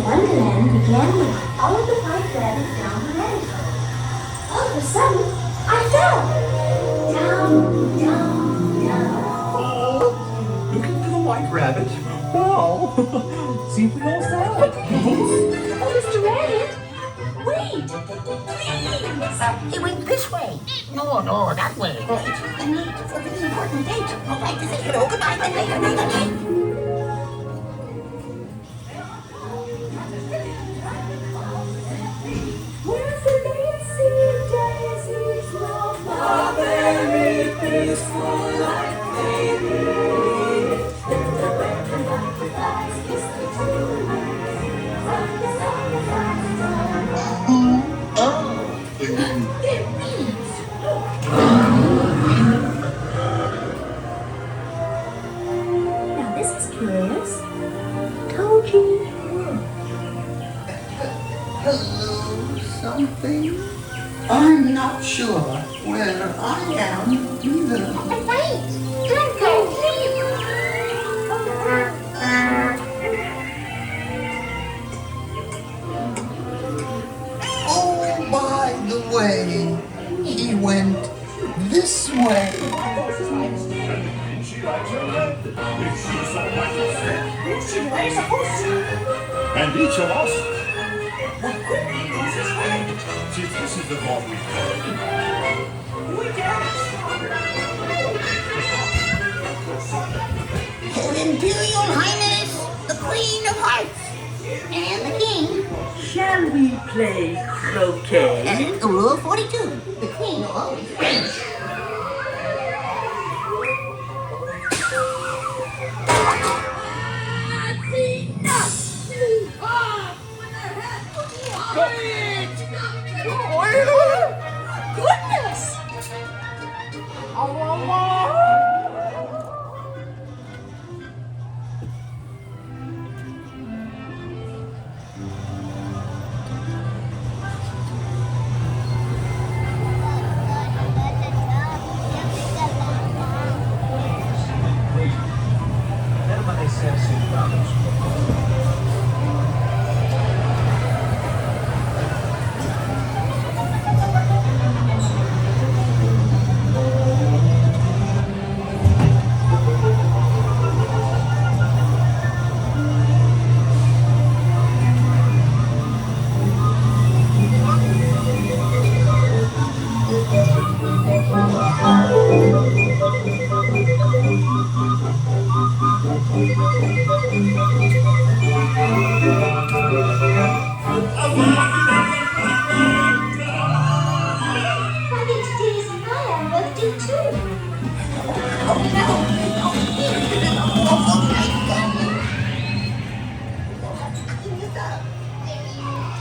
Wonderland began when I followed the white rabbit down the rabbit hole. All of a sudden, I fell. Down, down, down. Oh, looking for the white rabbit. Wow. See if we all saw it. Oh, Mr. Rabbit, wait, please. It went this way. No, that way. It's really neat. It's a really important date. I'd like to say hello, goodbye, and later. Where's the daisy, daisies, love, a very peaceful life, baby. In the wind, the butterflies kiss the tulips. From the sun, the flowers They're bees. Now this is curious. Tulgey Wood. Hello, something? I'm not sure where I am either. Wait! Don't go! Oh, by the way, he went this way. She likes her red. If she's so much upset, she likes a pussy. And each of us would quickly lose his head. See, this is the one we heard. We dance. Her Imperial Highness, the Queen of Hearts, and the King. Shall we play croquet? Rule 42, the Queen always wins. Goodness! I think today's my birthday too. Oh no!